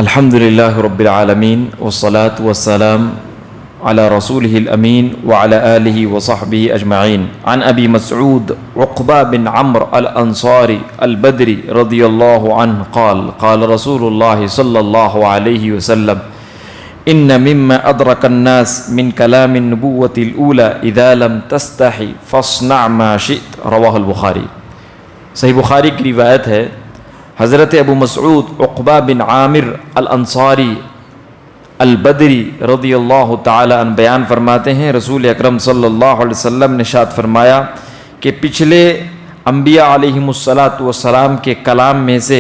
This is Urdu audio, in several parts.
الحمد لله رب العالمين والصلاة والسلام على رسوله الأمين وعلى آله وصحبه أجمعين. عن أبي مسعود عقبة بن عمرو الأنصاري البدري رضي الله عنه قال رسول الله صلى الله عليه وسلم إن مما أدرك الناس من كلام النبوة الأولى إذا لم تستحي فاصنع ما شئت. رواه البخاري. صحیح بخاری کی روایت ہے، حضرت ابو مسعود عقبہ بن عامر الانصاری البدری رضی اللہ تعالی عنہ بیان فرماتے ہیں، رسول اکرم صلی اللہ علیہ وسلم نے ارشاد فرمایا کہ پچھلے انبیاء علیہم السلام کے کلام میں سے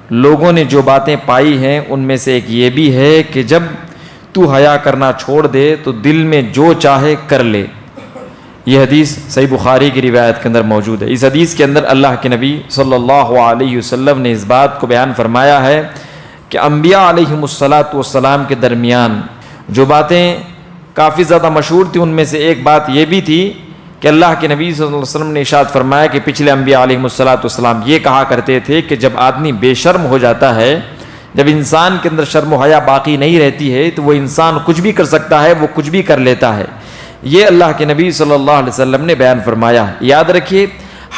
لوگوں نے جو باتیں پائی ہیں ان میں سے ایک یہ بھی ہے کہ جب تو حیا کرنا چھوڑ دے تو دل میں جو چاہے کر لے. یہ حدیث صحیح بخاری کی روایت کے اندر موجود ہے. اس حدیث کے اندر اللہ کے نبی صلی اللہ علیہ وسلم نے اس بات کو بیان فرمایا ہے کہ انبیاء علیہم السلام کے درمیان جو باتیں کافی زیادہ مشہور تھیں ان میں سے ایک بات یہ بھی تھی کہ اللہ کے نبی صلی اللہ علیہ وسلم نے ارشاد فرمایا کہ پچھلے انبیاء علیہم السلام یہ کہا کرتے تھے کہ جب آدمی بے شرم ہو جاتا ہے، جب انسان کے اندر شرم و حیا باقی نہیں رہتی ہے تو وہ انسان کچھ بھی کر سکتا ہے، وہ کچھ بھی کر لیتا ہے. یہ اللہ کے نبی صلی اللہ علیہ وسلم نے بیان فرمایا. یاد رکھیے،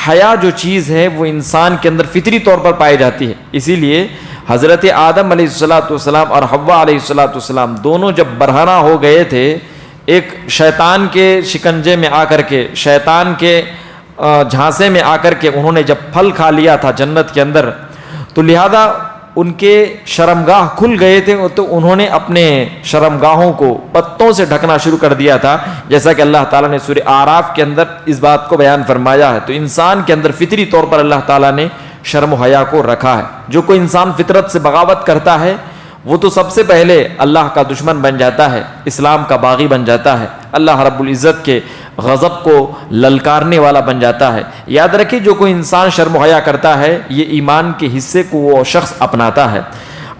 حیا جو چیز ہے وہ انسان کے اندر فطری طور پر پائی جاتی ہے. اسی لیے حضرت آدم علیہ السلام اور حوا علیہ السلام دونوں جب برہنہ ہو گئے تھے ایک شیطان کے شکنجے میں آ کر کے، شیطان کے جھانسے میں آ کر کے انہوں نے جب پھل کھا لیا تھا جنت کے اندر، تو لہذا ان کے شرمگاہ کھل گئے تھے تو انہوں نے اپنے شرمگاہوں کو پتوں سے ڈھکنا شروع کر دیا تھا، جیسا کہ اللہ تعالیٰ نے سورہ اعراف کے اندر اس بات کو بیان فرمایا ہے. تو انسان کے اندر فطری طور پر اللہ تعالیٰ نے شرم و حیا کو رکھا ہے. جو کوئی انسان فطرت سے بغاوت کرتا ہے وہ تو سب سے پہلے اللہ کا دشمن بن جاتا ہے، اسلام کا باغی بن جاتا ہے، اللہ رب العزت کے غضب کو للکارنے والا بن جاتا ہے. یاد رکھیں، جو کوئی انسان شرم و حیا کرتا ہے یہ ایمان کے حصے کو وہ شخص اپناتا ہے.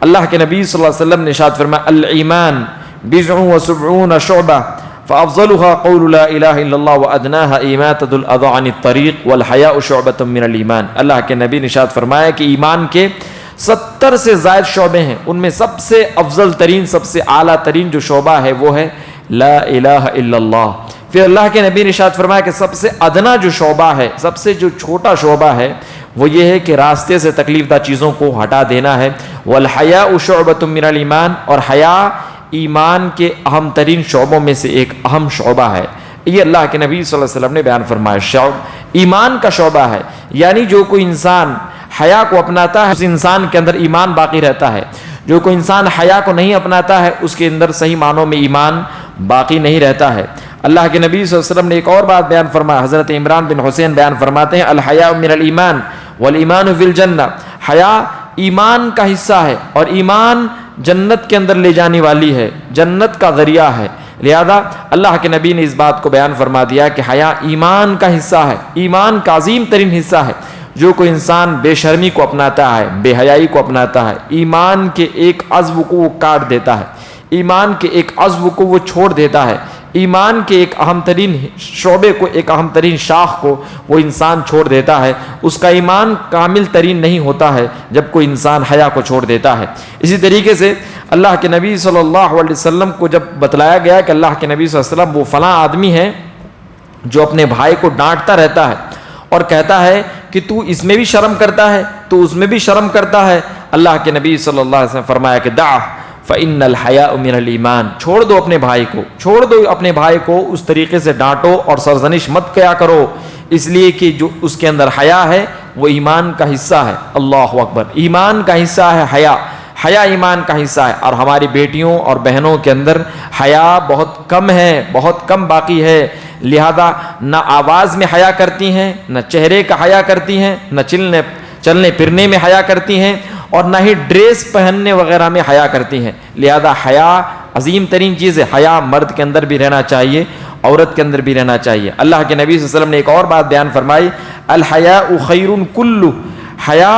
اللہ کے نبی صلی اللہ علیہ وسلم نے ارشاد فرمایا الایمان بضع و سبعون شعبہ فافضلها قول لا الہ الا اللہ وادناها اماطۃ الاذى عن الطریق والحیاء شعبۃ من الایمان. اللہ کے نبی نے ارشاد فرمایا کہ ایمان کے 70 سے زائد شعبے ہیں، ان میں سب سے افضل ترین، سب سے اعلیٰ ترین جو شعبہ ہے وہ ہے لا الہ الا اللہ. پھر اللہ کے نبی نے ارشاد فرمایا کہ سب سے ادنا جو شعبہ ہے، سب سے جو چھوٹا شعبہ ہے وہ یہ ہے کہ راستے سے تکلیف دہ چیزوں کو ہٹا دینا ہے. والحیاء شعبۃ من الایمان، اور حیا ایمان کے اہم ترین شعبوں میں سے ایک اہم شعبہ ہے. یہ اللہ کے نبی صلی اللہ علیہ وسلم نے بیان فرمایا ایمان کا شعبہ ہے. یعنی جو کوئی انسان حیا کو اپناتا ہے اس انسان کے اندر ایمان باقی رہتا ہے. جو کوئی انسان حیا کو نہیں اپناتا ہے اس کے اندر صحیح معنوں میں ایمان باقی نہیں رہتا ہے. اللہ کے نبی صلی اللہ علیہ وسلم نے ایک اور بات بیان فرمایا. حضرت عمران بن حسین بیان فرماتے ہیں الحیاء من الایمان والایمان فی الجنہ. حیا ایمان کا حصہ ہے اور ایمان جنت کے اندر لے جانے والی ہے، جنت کا ذریعہ ہے. لہذا اللہ کے نبی نے اس بات کو بیان فرما دیا کہ حیا ایمان کا حصہ ہے، ایمان کا عظیم ترین حصہ ہے. جو کوئی انسان بے شرمی کو اپناتا ہے، بے حیائی کو اپناتا ہے، ایمان کے ایک عضو کو وہ کاٹ دیتا ہے، ایمان کے ایک عضو کو وہ چھوڑ دیتا ہے، ایمان کے ایک اہم ترین شعبے کو، ایک اہم ترین شاخ کو وہ انسان چھوڑ دیتا ہے. اس کا ایمان کامل ترین نہیں ہوتا ہے جب کوئی انسان حیا کو چھوڑ دیتا ہے. اسی طریقے سے اللہ کے نبی صلی اللہ علیہ وسلم کو جب بتلایا گیا کہ اللہ کے نبی صلی اللہ علیہ وسلم وہ فلاں آدمی ہے جو اپنے بھائی کو ڈانٹتا رہتا ہے اور کہتا ہے کہ تو اس میں بھی شرم کرتا ہے، تو اس میں بھی شرم کرتا ہے، اللہ کے نبی صلی اللہ علیہ وسلم فرمایا کہ دع فإن الحیاء من الایمان. چھوڑ دو اپنے بھائی کو، چھوڑ دو اپنے بھائی کو، اس طریقے سے ڈانٹو اور سرزنش مت کیا کرو، اس لیے کہ جو اس کے اندر حیا ہے وہ ایمان کا حصہ ہے. اللہ اکبر. ایمان کا حصہ ہے حیا، حیا ایمان کا حصہ ہے. اور ہماری بیٹیوں اور بہنوں کے اندر حیا بہت کم ہے، بہت کم باقی ہے. لہذا نہ آواز میں حیا کرتی ہیں، نہ چہرے کا حیا کرتی ہیں، نہ چلنے پھرنے میں حیا کرتی ہیں، اور نہ ہی ڈریس پہننے وغیرہ میں حیا کرتی ہیں. لہذا حیا عظیم ترین چیز ہے. حیا مرد کے اندر بھی رہنا چاہیے، عورت کے اندر بھی رہنا چاہیے. اللہ کے نبی صلی اللہ علیہ وسلم نے ایک اور بات بیان فرمائی الحیاء خیر کلہ. حیا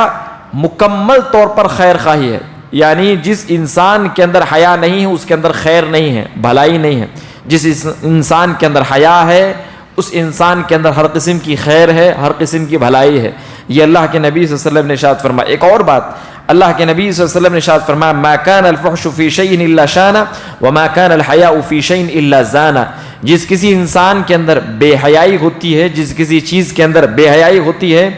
مکمل طور پر خیر خواہی ہے. یعنی جس انسان کے اندر حیا نہیں ہے اس کے اندر خیر نہیں ہے، بھلائی نہیں ہے. جس انسان کے اندر حیا ہے اس انسان کے اندر ہر قسم کی خیر ہے، ہر قسم کی بھلائی ہے. یہ اللہ کے نبی صلی اللہ علیہ وسلم نے ارشاد فرمایا. ایک اور بات اللہ کے نبی صلی اللہ علیہ وسلم نے ارشاد فرمایا ما كان الفحش في شيء الا شانه وما كان الحياء في شيء الا زانه. جس کسی انسان کے اندر بے حیائی ہوتی ہے، جس کسی چیز کے اندر بے حیائی ہوتی ہے،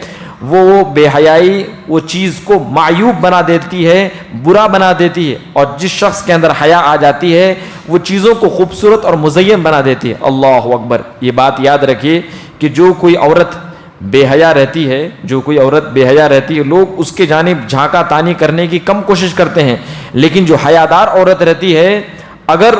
وہ بے حیائی وہ چیز کو معیوب بنا دیتی ہے، برا بنا دیتی ہے. اور جس شخص کے اندر حیا آ جاتی ہے وہ چیزوں کو خوبصورت اور مزین بنا دیتی ہے. اللہ اکبر. یہ بات یاد رکھیے کہ جو کوئی عورت بے حیا رہتی ہے، جو کوئی عورت بے حیا رہتی ہے، لوگ اس کے جانب جھانکا تانی کرنے کی کم کوشش کرتے ہیں، لیکن جو حیادار عورت رہتی ہے اگر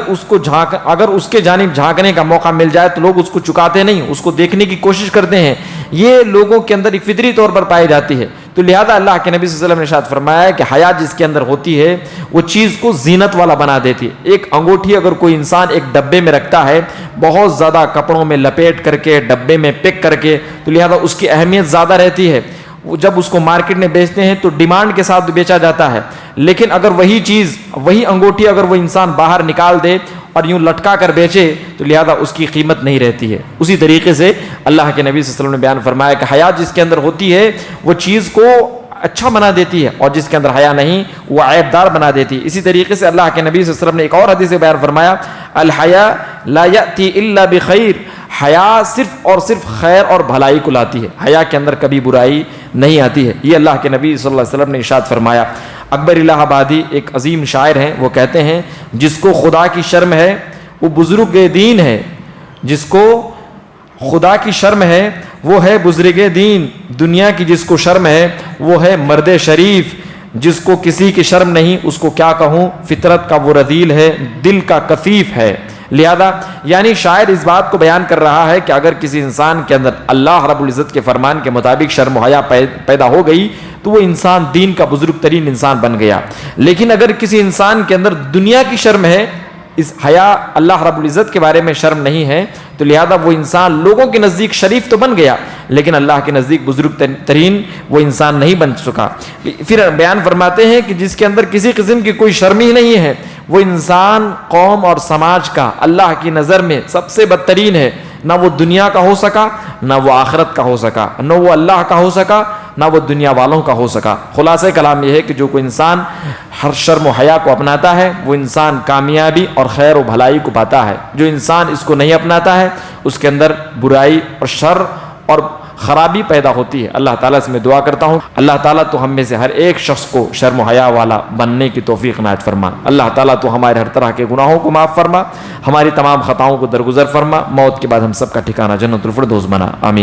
اس کے جانب جھانکنے کا موقع مل جائے تو لوگ اس کو چکاتے نہیں، اس کو دیکھنے کی کوشش کرتے ہیں. یہ لوگوں کے اندر ایک فطری طور پر پائی جاتی ہے. تو لہذا اللہ کے نبی صلی اللہ علیہ وسلم نے ارشاد فرمایا ہے کہ حیا جس کے اندر ہوتی ہے وہ چیز کو زینت والا بنا دیتی ہے. ایک انگوٹھی اگر کوئی انسان ایک ڈبے میں رکھتا ہے، بہت زیادہ کپڑوں میں لپیٹ کر کے، ڈبے میں پیک کر کے، تو لہذا اس کی اہمیت زیادہ رہتی ہے. جب اس کو مارکیٹ میں بیچتے ہیں تو ڈیمانڈ کے ساتھ بیچا جاتا ہے. لیکن اگر وہی چیز، وہی انگوٹھی اگر وہ انسان باہر نکال دے اور یوں لٹکا کر بیچے تو لہذا اس کی قیمت نہیں رہتی ہے. اسی طریقے سے اللہ کے نبی صلی اللہ علیہ وسلم نے بیان فرمایا کہ حیا جس کے اندر ہوتی ہے وہ چیز کو اچھا بنا دیتی ہے، اور جس کے اندر حیا نہیں وہ عیب دار بنا دیتی ہے. اسی طریقے سے اللہ کے نبی صلی اللہ علیہ وسلم نے ایک اور حدیث میں بیان فرمایا الحیا لا یأتی الا بخیر. حیا صرف اور صرف خیر اور بھلائی کو لاتی ہے، حیا کے اندر کبھی برائی نہیں آتی ہے. یہ اللہ کے نبی صلی اللہ علیہ وسلم نے ارشاد فرمایا. اکبر الہ آبادی ایک عظیم شاعر ہیں، وہ کہتے ہیں جس کو خدا کی شرم ہے وہ بزرگ دین ہے، جس کو خدا کی شرم ہے وہ ہے بزرگ دین. دنیا کی جس کو شرم ہے وہ ہے مرد شریف. جس کو کسی کی شرم نہیں اس کو کیا کہوں، فطرت کا وہ رذیل ہے، دل کا کثیف ہے. لہذا یعنی شاعر اس بات کو بیان کر رہا ہے کہ اگر کسی انسان کے اندر اللہ رب العزت کے فرمان کے مطابق شرم و حیا پیدا ہو گئی تو وہ انسان دین کا بزرگ ترین انسان بن گیا. لیکن اگر کسی انسان کے اندر دنیا کی شرم ہے، اس حیا اللہ رب العزت کے بارے میں شرم نہیں ہے، تو لہذا وہ انسان لوگوں کے نزدیک شریف تو بن گیا لیکن اللہ کے نزدیک بزرگ ترین وہ انسان نہیں بن چکا. پھر بیان فرماتے ہیں کہ جس کے اندر کسی قسم کی کوئی شرم ہی نہیں ہے وہ انسان قوم اور سماج کا اللہ کی نظر میں سب سے بدترین ہے. نہ وہ دنیا کا ہو سکا، نہ وہ آخرت کا ہو سکا، نہ وہ اللہ کا ہو سکا، نہ وہ دنیا والوں کا ہو سکا. خلاصہ کلام یہ ہے کہ جو کوئی انسان ہر شرم و حیا کو اپناتا ہے وہ انسان کامیابی اور خیر و بھلائی کو پاتا ہے. جو انسان اس کو نہیں اپناتا ہے اس کے اندر برائی اور شر اور خرابی پیدا ہوتی ہے. اللہ تعالیٰ سے میں دعا کرتا ہوں اللہ تعالیٰ تو ہم میں سے ہر ایک شخص کو شرم و حیا والا بننے کی توفیق عنایت فرما. اللہ تعالیٰ تو ہمارے ہر طرح کے گناہوں کو معاف فرما، ہماری تمام خطاؤں کو درگزر فرما. موت کے بعد ہم سب کا ٹھکانہ جنت الفردوس بنا. آمین.